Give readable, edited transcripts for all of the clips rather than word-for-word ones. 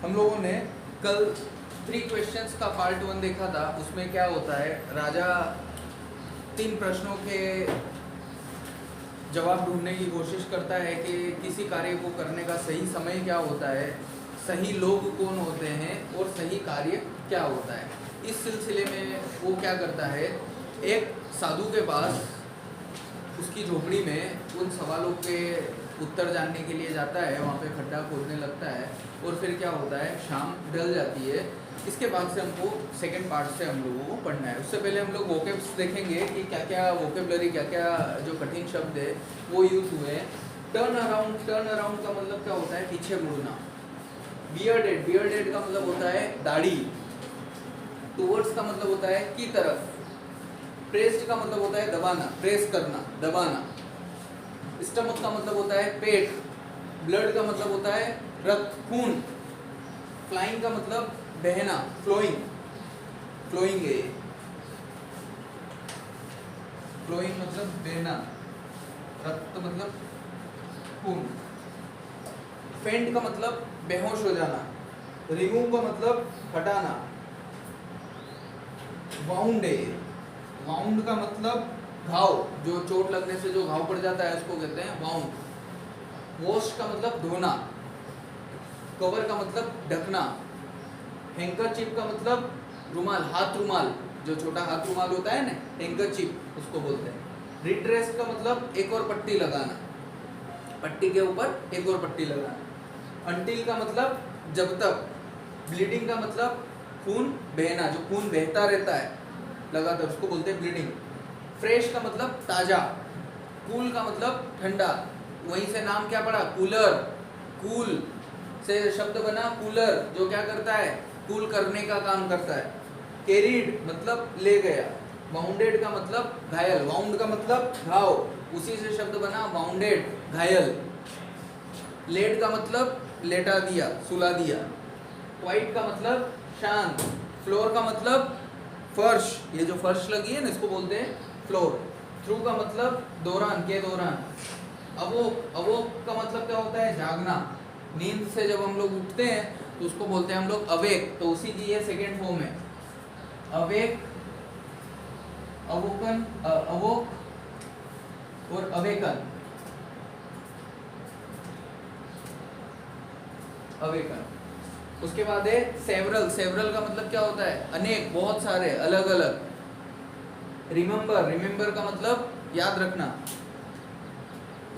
हम लोगों ने कल 3 क्वेश्चंस का पार्ट 1 देखा था। उसमें क्या होता है, राजा 3 प्रश्नों के जवाब ढूंढने की कोशिश करता है कि किसी कार्य को करने का सही समय क्या होता है, सही लोग कौन होते हैं और सही कार्य क्या होता है। इस सिलसिले में वो क्या करता है, एक साधु के पास उसकी झोपड़ी में उन सवालों के उत्तर जानने के लिए जाता है। वहाँ पे खड्डा खोदने लगता है और फिर क्या होता है, शाम ढल जाती है। इसके बाद से हमको सेकंड पार्ट से हम लोगों को पढ़ना है। उससे पहले हम लोग वोकेब्स देखेंगे कि क्या क्या वोकेबलरी, क्या क्या जो कठिन शब्द है वो यूज हुए हैं। टर्न अराउंड का मतलब क्या होता है, पीछे मुड़ना। बियर्डेड का मतलब होता है दाढ़ी। टूवर्ड्स का मतलब होता है की तरफ। प्रेस्ड का मतलब होता है दबाना, प्रेस करना, दबाना। स्टमक का मतलब होता है पेट। ब्लड का मतलब होता है रक्त, खून। फ्लाइंग का मतलब बहना, फ्लोइंग, फ्लोइंग है। फ्लोइंग मतलब बहना, रक्त मतलब खून। फेंट का मतलब बेहोश हो जाना। रिमूव का मतलब हटाना। वाउंड है, वाउंड का मतलब घाव, जो चोट लगने से जो घाव पड़ जाता है उसको कहते हैं वाउंड। वॉश का मतलब धोना। कवर का मतलब ढकना। हैंकरचीफ का मतलब रुमाल, हाथ रुमाल, जो छोटा हाथ रुमाल होता है ना, हैंकरचीफ उसको बोलते हैं। रिड्रेस का मतलब एक और पट्टी लगाना, पट्टी के ऊपर एक और पट्टी लगाना। अंटिल का मतलब जब तक। ब्लीडिंग का मतलब खून बहना, जो खून बहता रहता है लगातार, उसको बोलते हैं ब्लीडिंग। फ्रेश का मतलब ताजा। कूल का मतलब ठंडा, वहीं से नाम क्या पड़ा, कूलर। कूल से शब्द बना कूलर, जो क्या करता है, कूल करने का काम करता है। कैरीड मतलब ले गया। वाउंडेड का मतलब घायल। वाउंड का मतलब घाव, उसी से शब्द बना वाउंडेड, घायल। लेट का मतलब लेटा दिया, सुला दिया। क्वाइट का मतलब शांत। फ्लोर का मतलब फर्श, ये जो फर्श लगी है ना इसको बोलते हैं फ्लोर। थ्रू का मतलब दौरान, के दौरान। अवोक, अवोक का मतलब क्या होता है, जागना। नींद से जब हम लोग उठते हैं तो उसको बोलते हैं हम लोग अवेक, तो उसी की ये सेकेंड फॉर्म है अवेक, अवोकन, अवोक और अवेकन। अवेकन। उसके बाद है सेवरल। सेवरल का मतलब क्या होता है, अनेक, बहुत सारे, अलग अलग। रिमेंबर, रिमेंबर का मतलब याद रखना।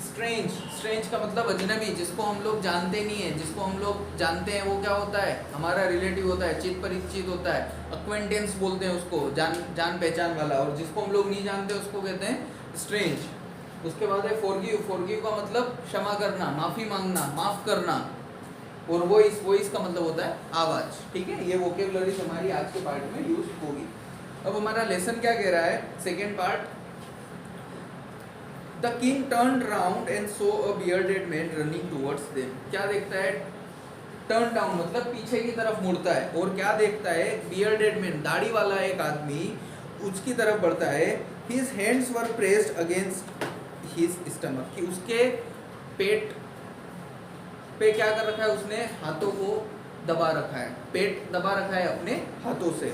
स्ट्रेंज, स्ट्रेंज का मतलब अजनबी, जिसको हम लोग जानते नहीं है। जिसको हम लोग जानते हैं वो क्या होता है, हमारा रिलेटिव होता है, चित परिचित होता है। अक्वेंटेंस बोलते हैं उसको, जान पहचान वाला। और जिसको हम लोग नहीं जानते उसको कहते हैं स्ट्रेंज। उसके बाद है फॉरगिव। फॉरगिव का मतलब क्षमा करना, माफी मांगना, माफ करना। और वॉइस, वॉइस का मतलब होता है आवाज। ठीक है, ये वोकेबलरीज हमारी आज के पार्ट में यूज होगी। अब हमारा लेसन क्या कह रहा है, second part. The king turned round and so a bearded man running towards them. क्या देखता है, टर्न डाउन मतलब पीछे की तरफ मुड़ता है। और क्या देखता है, बियर्डेड मैन, दाढ़ी वाला एक आदमी उसकी तरफ बढ़ता है। His hands were pressed against his stomach, कि उसके पेट पे क्या कर रखा है उसने, हाथों को दबा रखा है, पेट दबा रखा है अपने हाथों से।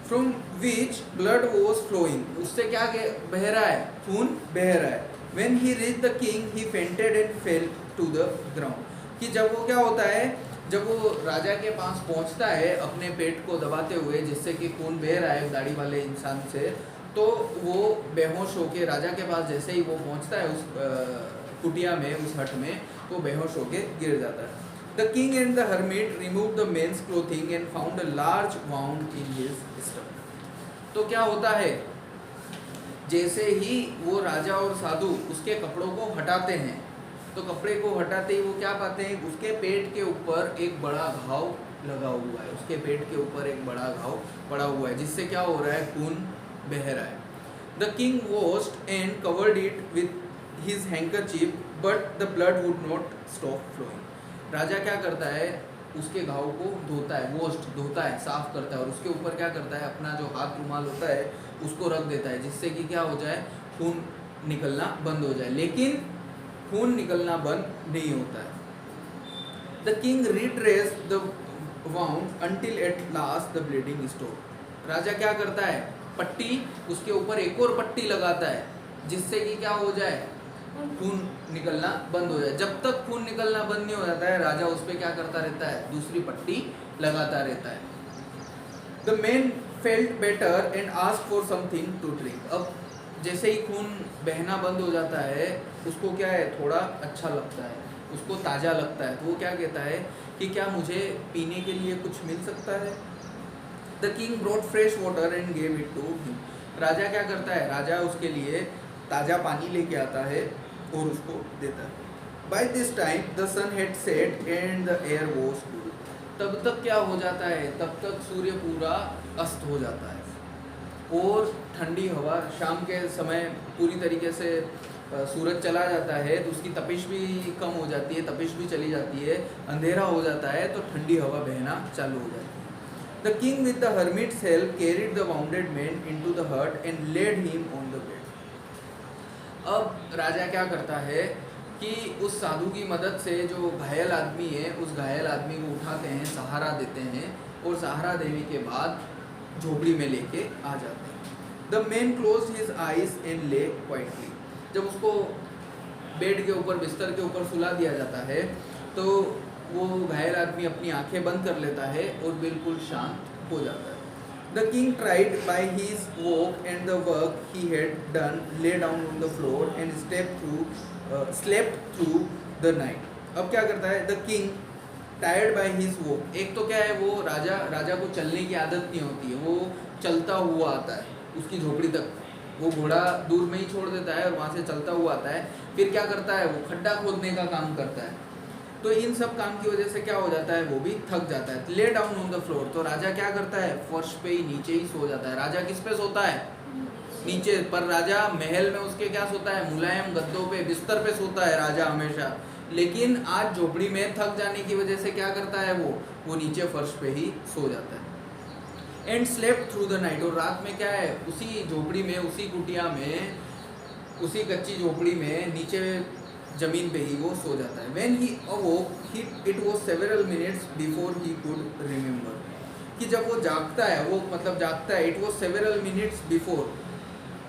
From which blood was flowing, उससे क्या बह रहा है, खून बह रहा है। When he reach the king he fainted and fell to the ground, कि जब वो क्या होता है, जब वो राजा के पास पहुंचता है अपने पेट को दबाते हुए, जिससे कि खून बह रहा है दाढ़ी वाले इंसान से, तो वो बेहोश होके राजा के पास जैसे ही वो पहुंचता है उस कुटिया में, उस हट में, तो बेहोश होके गिर जाता है। The king and the hermit remove the man's clothing and found a large wound in his stomach. तो क्या होता है, जैसे ही वो राजा और साधु उसके कपड़ों को हटाते हैं, तो कपड़े को हटाते ही वो क्या पाते हैं, उसके पेट के ऊपर एक बड़ा घाव लगा हुआ है। उसके पेट के ऊपर एक बड़ा घाव पड़ा हुआ है, जिससे क्या हो रहा है, खून बह रहा है। The king washed and covered it with his handkerchief but the blood would not stop flowing. राजा क्या करता है, उसके घाव को धोता है, वॉश्ड धोता है, साफ करता है, और उसके ऊपर क्या करता है, अपना जो हाथ रुमाल होता है उसको रख देता है, जिससे कि क्या हो जाए, खून निकलना बंद हो जाए। लेकिन खून निकलना बंद नहीं होता है। The king retraced the wound until at last the bleeding stopped. राजा क्या करता है, पट्टी, उसके ऊपर एक और पट्टी लगाता है जिससे कि क्या हो जाए, खून निकलना बंद हो जाए। जब तक खून निकलना बंद नहीं हो जाता है, राजा उस पर क्या करता रहता है, दूसरी पट्टी लगाता रहता है। The man felt better and asked for something to drink. अब जैसे ही खून बहना बंद हो जाता है, उसको क्या है, थोड़ा अच्छा लगता है, उसको ताज़ा लगता है, तो वो क्या कहता है कि क्या मुझे पीने के लिए कुछ मिल सकता है। The king brought fresh water and gave it to him. राजा क्या करता है, राजा उसके लिए ताज़ा पानी लेके आता है और उसको देता है। By this time the sun had set and the air was cool. तब तक क्या हो जाता है, तब तक सूर्य पूरा अस्त हो जाता है और ठंडी हवा, शाम के समय पूरी तरीके से सूरज चला जाता है तो उसकी तपिश भी कम हो जाती है, तपिश भी चली जाती है, अंधेरा हो जाता है तो ठंडी हवा बहना चालू हो जाती है। The king with the hermit's help carried the wounded man into the hut and laid him on the bed. अब राजा क्या करता है कि उस साधु की मदद से जो घायल आदमी है, उस घायल आदमी को उठाते हैं, सहारा देते हैं और सहारा देने के बाद झोपड़ी में लेके आ जाते हैं। The man close his eyes and ले क्वाइटली। जब उसको बेड के ऊपर, बिस्तर के ऊपर सुला दिया जाता है तो वो घायल आदमी अपनी आंखें बंद कर लेता है और बिल्कुल शांत हो जाता है। The king tried by his walk and the work he had done lay down on the floor and slept through the night. अब क्या करता है, the king tired by his walk। एक तो क्या है, वो राजा को चलने की आदत नहीं होती है, वो चलता हुआ आता है उसकी झोपड़ी तक, वो घोड़ा दूर में ही छोड़ देता है और वहाँ से चलता हुआ आता है। फिर क्या करता है, वो खड्डा खोदने का काम करता है। तो इन सब काम की वजह से क्या हो जाता है, वो भी थक जाता है। Lay down on the floor, तो राजा क्या करता है, फर्श पे ही, नीचे ही सो जाता है। राजा किस पे सोता है, नीचे। पर राजा महल में उसके क्या सोता है, मुलायम गद्दों पे, बिस्तर पे सोता है राजा हमेशा। लेकिन आज झोपड़ी में थक जाने की वजह से क्या करता है, वो नीचे फर्श पे ही सो जाता है। And slept through the night. और रात में क्या है, उसी झोपड़ी में, उसी कुटिया में, उसी कच्ची झोपड़ी में नीचे जमीन पे ही वो सो जाता है। When he awoke, it was several minutes before he could remember। कि जब वो जागता है, वो मतलब जागता है, it was several minutes before,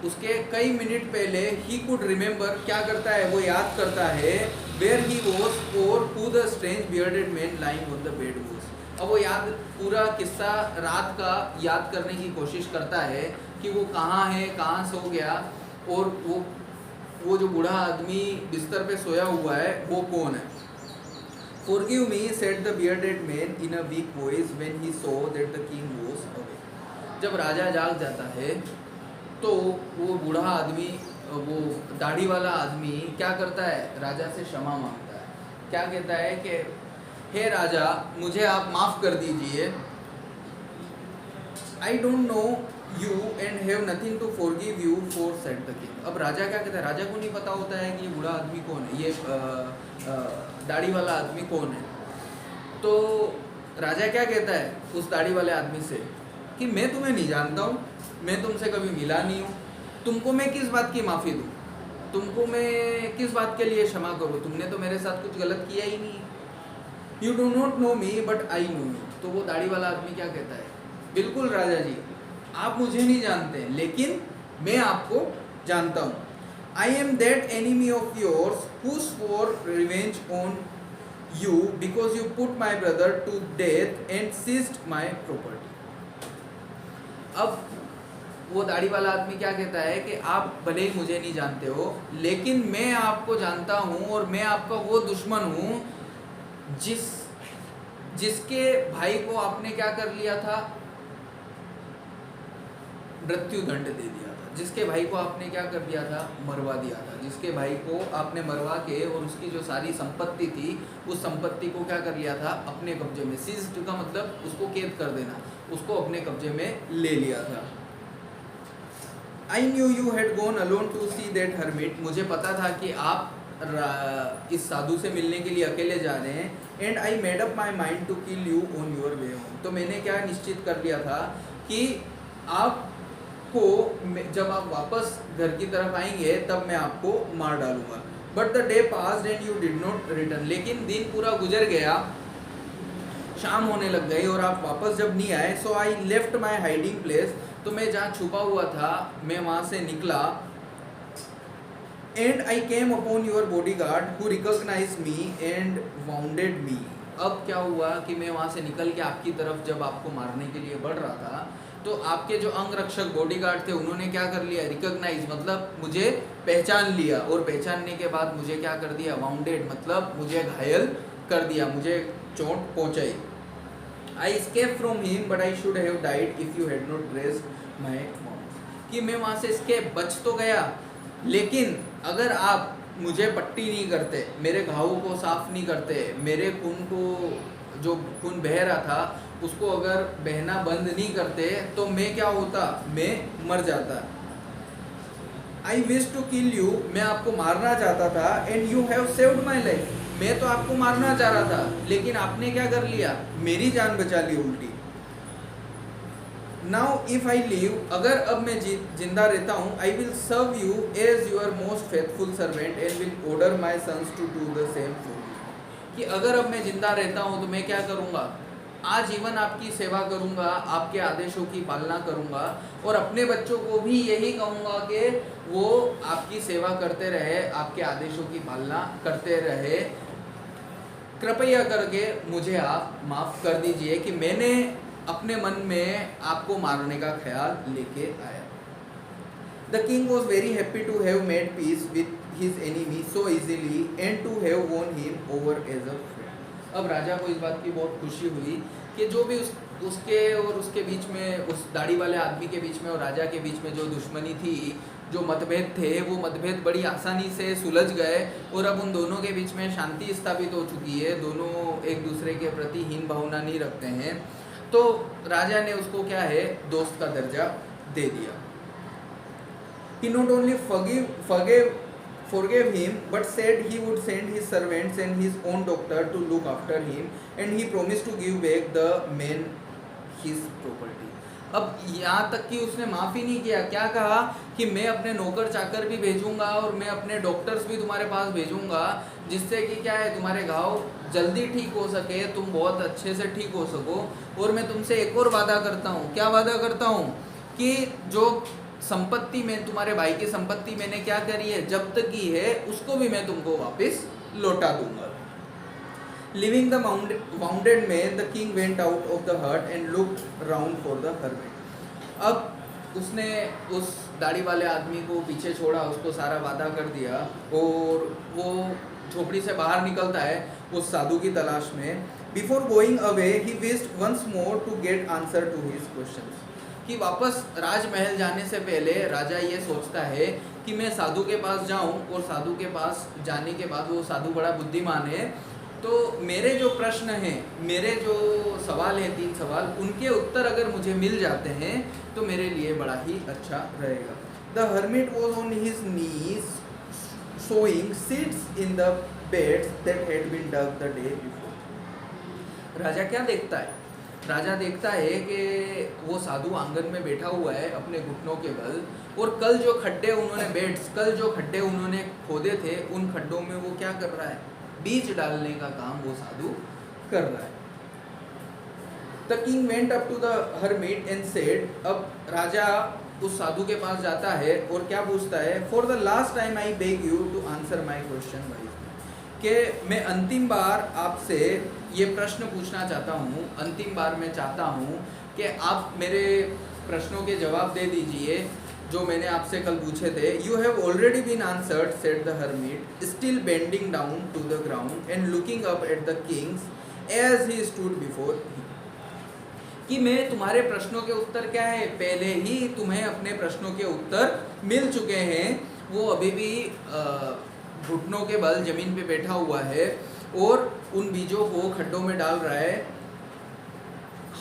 उसके कई मिनट पहले he could remember, क्या करता है, वो याद करता है where he was or who the strange bearded man lying on the bed was। अब वो याद, पूरा किस्सा रात का याद करने की कोशिश करता है कि वो कहाँ है, कहाँ सो गया, और वो जो बूढ़ा आदमी बिस्तर पे सोया हुआ है वो कौन है। Forgive me, said the bearded man in a weak voice when he saw that the king was away। जब राजा जाग जाता है तो वो बूढ़ा आदमी, वो दाढ़ी वाला आदमी क्या करता है, राजा से क्षमा मांगता है। क्या कहता है कि हे राजा, मुझे आप माफ़ कर दीजिए, I don't know you and have nothing to forgive you for, said the king। अब राजा क्या कहता है, राजा को नहीं पता होता है कि ये बूढ़ा आदमी कौन है, ये दाढ़ी वाला आदमी कौन है। तो राजा क्या कहता है उस दाढ़ी वाले आदमी से कि मैं तुम्हें नहीं जानता हूँ, मैं तुमसे कभी मिला नहीं हूँ, तुमको मैं किस बात की माफ़ी दूँ, तुमको मैं किस बात के लिए क्षमा करूँ, तुमने तो मेरे साथ कुछ गलत किया ही नहीं। You do not know me but I know you. तो वो दाढ़ी वाला आदमी क्या कहता है, बिल्कुल राजा जी, आप मुझे नहीं जानते लेकिन मैं आपको जानता हूँ। I am that enemy of yours who swore revenge on you because you put my brother to death and seized my property। अब वो दाढ़ी वाला आदमी क्या कहता है कि आप भले ही मुझे नहीं जानते हो लेकिन मैं आपको जानता हूँ और मैं आपका वो दुश्मन हूँ जिसके भाई को आपने क्या कर लिया था, मृत्यु दंड दे दिया था, जिसके भाई को आपने क्या कर दिया था, मरवा दिया था, जिसके भाई को आपने मरवा के और उसकी जो सारी संपत्ति थी उस संपत्ति को क्या कर लिया था, अपने कब्जे में। सीज्ड का मतलब उसको कैद कर देना, उसको अपने कब्जे में ले लिया था। I knew you had gone alone to see that hermit। मुझे पता था कि आप इस साधु से मिलने के लिए अकेले जा रहे हैं। And I made up my mind to kill you on your way home। तो मैंने क्या निश्चित कर लिया था कि आपको जब आप वापस घर की तरफ आएंगे तब मैं आपको मार डालूंगा। But the day passed and you did not return। लेकिन दिन पूरा गुजर गया शाम होने लग गई और आप वापस जब नहीं आए, so I left my hiding place, तो मैं जहाँ छुपा हुआ था मैं वहाँ से निकला, and I came upon your bodyguard who recognised me and wounded me. अब क्या हुआ कि मैं वहाँ से निकल के आपकी तरफ जब आपको मारने के लिए बढ़ रहा था, तो आपके जो अंगरक्षक बॉडीगार्ड थे उन्होंने क्या कर लिया, रिकॉग्नाइज मतलब मुझे पहचान लिया, और पहचानने के बाद मुझे क्या कर दिया, वाउंडेड मतलब मुझे घायल कर दिया, मुझे चोट पहुंचाई। आई escaped from him but I should have died if you had not raised my wounds। कि मैं वहाँ से escape बच तो गया, लेकिन अगर आप मुझे पट्टी नहीं करते, मेरे घावों को साफ नहीं करते, मेरे खून को जो खून बह रहा था उसको अगर बहना बंद नहीं करते, तो मैं क्या होता, मैं मर जाता। I wish to kill you, मैं आपको मारना चाहता था, and you have saved my life, मैं तो आपको मारना चाह रहा था, लेकिन आपने क्या कर लिया, मेरी जान बचा ली उल्टी। नाउ इफ आई लीव, अगर अब मैं जिंदा रहता हूँ, I will serve you as your most faithful servant and will order my sons to do the same for you. कि अगर अब मैं जिंदा रहता हूँ तो मैं क्या करूँगा, आजीवन आपकी सेवा करूँगा, आपके आदेशों की पालना करूँगा, और अपने बच्चों को भी यही कहूँगा कि वो आपकी सेवा करते रहे, आपके आदेशों की पालना करते रहे। कृपया करके मुझे आप माफ़ कर दीजिए कि मैंने अपने मन में आपको मारने का ख्याल लेके आया। The king was very happy to have made peace with his enemy so easily and to have won him over as a friend. अब राजा को इस बात की बहुत खुशी हुई कि जो भी उसके और उसके बीच में, उस दाढ़ी वाले आदमी के बीच में और राजा के बीच में जो दुश्मनी थी, जो मतभेद थे, वो मतभेद बड़ी आसानी से सुलझ गए, और अब उन दोनों के बीच में शांति स्थापित हो चुकी है, दोनों एक दूसरे के प्रति हीन भावना नहीं रखते हैं। तो राजा ने उसको क्या है, दोस्त का दर्जा दे दिया। He not only forgave him but said he would send his servants and his own doctor to look after him, and he promised to give back the man his property। अब यहाँ तक कि उसने माफ़ी नहीं किया, क्या कहा कि मैं अपने नौकर चाकर भी भेजूंगा और मैं अपने डॉक्टर्स भी तुम्हारे पास भेजूंगा, जिससे कि क्या है, तुम्हारे घाव जल्दी ठीक हो सके, तुम बहुत अच्छे से ठीक हो सको। और मैं तुमसे एक और वादा करता हूँ, क्या वादा करता हूँ, कि जो संपत्ति में, तुम्हारे भाई की संपत्ति मैंने क्या करी है, जब्त की है, उसको भी मैं तुमको वापस लौटा दूंगा। Leaving the wounded man, the king went out of the hut and looked round for the hermit। अब उसने उस दाढ़ी वाले आदमी को पीछे छोड़ा, उसको सारा वादा कर दिया, और वो झोपड़ी से बाहर निकलता है उस साधु की तलाश में। Before going away, he wished once more to get answer to his questions। कि वापस राजमहल जाने से पहले राजा ये सोचता है कि मैं साधु के पास जाऊं, और साधु के पास जाने के बाद वो साधु बड़ा बुद्धिमान है, तो मेरे जो प्रश्न हैं, मेरे जो सवाल हैं, 3 सवाल, उनके उत्तर अगर मुझे मिल जाते हैं तो मेरे लिए बड़ा ही अच्छा रहेगा। The hermit was on his knees sowing seeds in the beds that had been dug the day before. राजा क्या देखता है, राजा देखता है कि वो साधु आंगन में बैठा हुआ है अपने घुटनों के बल, और कल जो खड्डे उन्होंने बेड्स, कल जो खड्डे उन्होंने खोदे थे, उन खड्डों में वो क्या कर रहा है, बीज डालने का काम वो साधु कर रहा है। The king went up to the hermit and said, अब राजा उस साधु के पास जाता है और क्या पूछता है, For the last time I beg you to answer my question wisely। कि मैं अंतिम बार आपसे ये प्रश्न पूछना चाहता हूँ, अंतिम बार मैं चाहता हूँ कि आप मेरे प्रश्नों के जवाब दे दीजिए जो मैंने आपसे कल पूछे थे। You have already been answered, said the hermit, still bending down to the ground and looking up at the king as he stood before him। कि मैं तुम्हारे प्रश्नों के उत्तर क्या है, पहले ही तुम्हें अपने प्रश्नों के उत्तर मिल चुके हैं। वो अभी भी घुटनों के बल जमीन पे बैठा हुआ है और उन बीजों को खड्डों में डाल रहा है।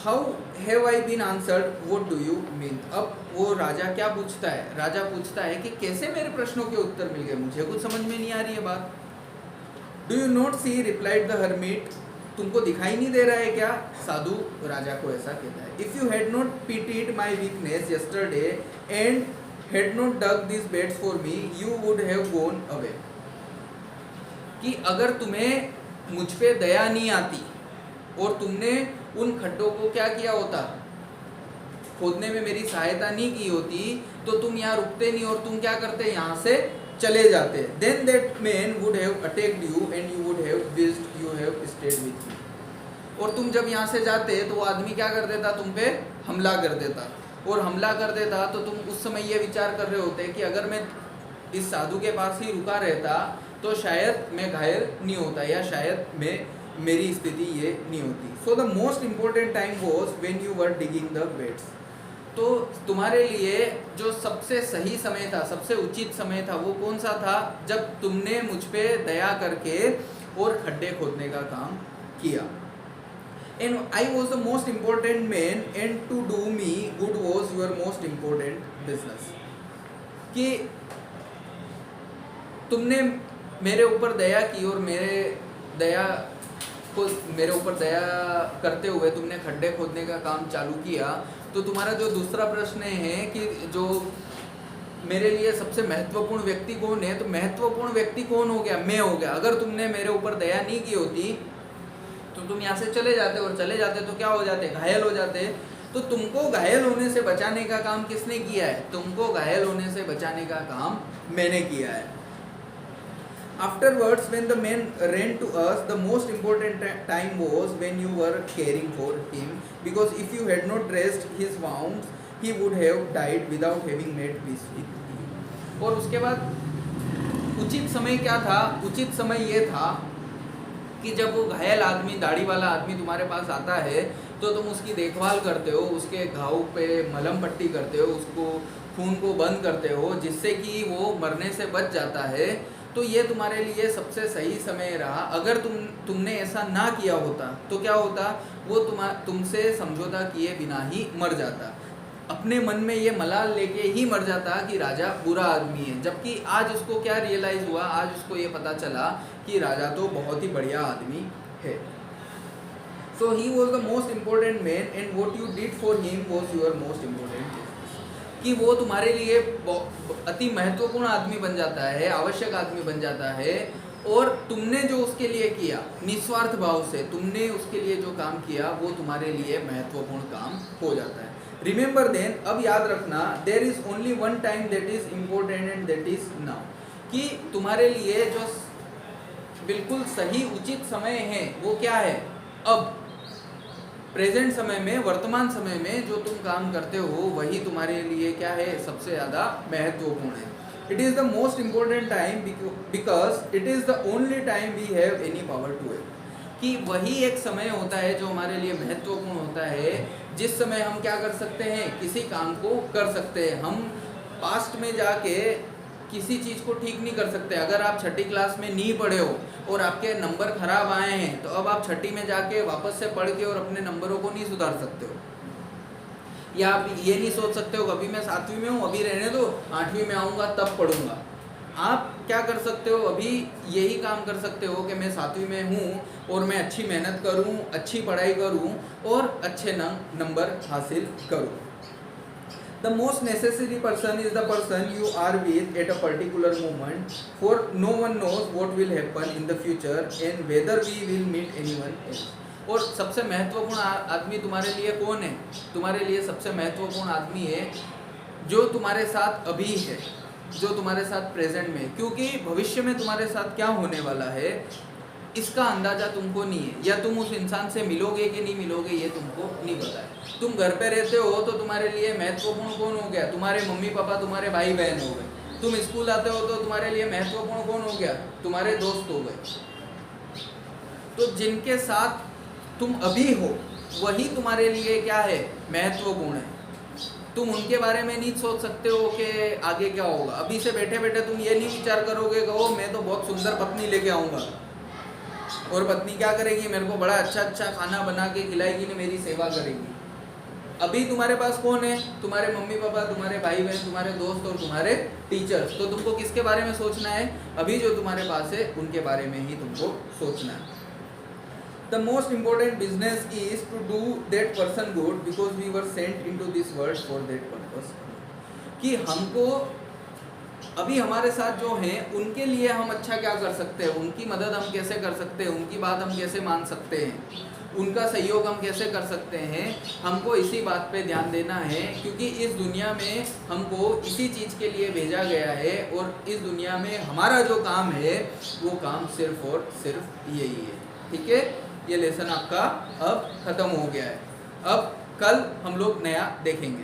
How have I been answered? What do you mean? अब वो राजा क्या पूछता है, राजा पूछता है कि कैसे मेरे प्रश्नों के उत्तर मिल गए, मुझे कुछ समझ में नहीं आ रही है बात। Do you not see? replied the hermit। तुमको दिखाई नहीं दे रहा है क्या, साधु राजा को ऐसा कहता है। If you had not pitied my weakness yesterday and had not dug these beds for me, you would have gone away। कि अगर तुम्हें मुझ पे दया नहीं आती, और तुमने उन खड्डों को क्या किया होता, खोदने में मेरी सहायता नहीं की होती, तो तुम यहाँ रुकते नहीं और तुम क्या करते, यहाँ से चले जाते। Then that man would have attacked you and you would have wished you have stayed with me. और तुम जब यहाँ से जाते तो वो आदमी क्या कर देता, तुम पे हमला कर देता, और हमला कर देता तो तुम उस समय ये विचार कर रहे होते कि अगर मैं इस साधु के पास ही रुका रहता तो शायद मैं घायल नहीं होता, या शायद मेरी स्थिति ये नहीं होती। So the most important time was when you were digging the beds. तो तुम्हारे लिए जो सबसे सही समय था, सबसे उचित समय था, वो कौन सा था, जब तुमने मुझ पे दया करके और खड्डे खोदने का काम किया। And I was the most important man, and to do me good was your most important business। कि तुमने मेरे ऊपर दया की और मेरे ऊपर दया करते हुए तुमने खड्डे खोदने का काम चालू किया। तो तुम्हारा जो दूसरा प्रश्न है कि जो मेरे लिए सबसे महत्वपूर्ण व्यक्ति कौन है, तो महत्वपूर्ण व्यक्ति कौन हो गया, मैं हो गया। अगर तुमने मेरे ऊपर दया नहीं की होती तो तुम यहाँ से चले जाते, और चले जाते तो क्या हो जाते, घायल हो जाते। तो तुमको घायल होने से बचाने का काम किसने किया है, तुमको घायल होने से बचाने का काम मैंने किया है। Afterwards, when the man ran to us, the most important time was when you were caring for him, because if you had not dressed his wounds, he would have died without having made peace with you। और उसके बाद उचित समय क्या था, उचित समय ये था कि जब वो घायल आदमी, दाढ़ी वाला आदमी तुम्हारे पास आता है तो तुम उसकी देखभाल करते हो, उसके घाव पे मलहम पट्टी करते हो, उसको खून को बंद करते हो जिससे कि वो मरने से बच जाता है। तो ये तुम्हारे लिए सबसे सही समय रहा। अगर तुमने ऐसा ना किया होता तो क्या होता, वो तुमसे समझौता किए बिना ही मर जाता, अपने मन में ये मलाल लेके ही मर जाता कि राजा बुरा आदमी है। जबकि आज उसको क्या रियलाइज हुआ, आज उसको ये पता चला कि राजा तो बहुत ही बढ़िया आदमी है। So he was the most important man and what you did for him was your most important. कि वो तुम्हारे लिए अति महत्वपूर्ण आदमी बन जाता है, आवश्यक आदमी बन जाता है, और तुमने जो उसके लिए किया निस्वार्थ भाव से, तुमने उसके लिए जो काम किया वो तुम्हारे लिए महत्वपूर्ण काम हो जाता है। रिमेंबर देन, अब याद रखना, there is only one time that is important and that is now. कि तुम्हारे लिए जो बिल्कुल सही उचित समय है वो क्या है, अब प्रेजेंट समय में, वर्तमान समय में जो तुम काम करते हो वही तुम्हारे लिए क्या है, सबसे ज़्यादा महत्वपूर्ण है। It is the most important time because it is the only time we have any power to it. कि वही एक समय होता है जो हमारे लिए महत्वपूर्ण होता है, जिस समय हम क्या कर सकते हैं, किसी काम को कर सकते हैं। हम पास्ट में जाके किसी चीज़ को ठीक नहीं कर सकते। अगर आप छठी क्लास में नहीं पढ़े हो और आपके नंबर खराब आए हैं तो अब आप छठी में जाके वापस से पढ़ के और अपने नंबरों को नहीं सुधार सकते हो। या आप ये नहीं सोच सकते हो अभी मैं 7वीं में हूँ, अभी रहने दो, 8वीं में आऊँगा तब पढ़ूंगा। आप क्या कर सकते हो, अभी यही काम कर सकते हो कि मैं 7वीं में हूँ और मैं अच्छी मेहनत करूँ, अच्छी पढ़ाई करूँ और अच्छे नंबर हासिल करूँ। The most necessary person is the person you are with at a particular moment, for no one knows what will happen in the future and whether we will meet anyone else। और सबसे महत्वपूर्ण आदमी तुम्हारे लिए कौन है, तुम्हारे लिए सबसे महत्वपूर्ण आदमी है जो तुम्हारे साथ अभी है, जो तुम्हारे साथ प्रेजेंट में, क्योंकि भविष्य में तुम्हारे साथ क्या होने वाला है इसका अंदाज़ा तुमको नहीं है, या तुम उस इंसान से मिलोगे कि नहीं मिलोगे ये तुमको नहीं पता है। तुम घर पे रहते हो तो तुम्हारे लिए महत्वपूर्ण कौन हो गया, तुम्हारे मम्मी पापा, तुम्हारे भाई बहन हो गए। तुम स्कूल आते हो तो तुम्हारे लिए महत्वपूर्ण कौन हो गया, तुम्हारे दोस्त हो गए। तो जिनके साथ तुम अभी हो वही तुम्हारे लिए क्या है, महत्वपूर्ण है। तुम उनके बारे में नहीं सोच सकते हो कि आगे क्या होगा। अभी से बैठे बैठे तुम ये नहीं विचार करोगे कि ओ मैं तो बहुत सुंदर पत्नी लेके आऊँगा और पत्नी क्या करेगी, मेरे को बड़ा अच्छा अच्छा खाना बना के खिलाएगी ने मेरी सेवा करेगी। अभी तुम्हारे पास कौन है, तुम्हारे मम्मी पापा, तुम्हारे भाई बहन, तुम्हारे दोस्त और तुम्हारे टीचर्स। तो तुमको किसके बारे में सोचना है, अभी जो तुम्हारे पास है उनके बारे में ही तुमको सोचना है। The most important business is to do that person good because we were sent into this world for that purpose। कि हमको अभी हमारे साथ जो हैं उनके लिए हम अच्छा क्या कर सकते हैं, उनकी मदद हम कैसे कर सकते हैं, उनकी बात हम कैसे मान सकते हैं। उनका सहयोग हम कैसे कर सकते हैं, हमको इसी बात पे ध्यान देना है, क्योंकि इस दुनिया में हमको इसी चीज़ के लिए भेजा गया है और इस दुनिया में हमारा जो काम है वो काम सिर्फ और सिर्फ यही है। ठीक है, ये लेसन आपका अब ख़त्म हो गया है। अब कल हम लोग नया देखेंगे।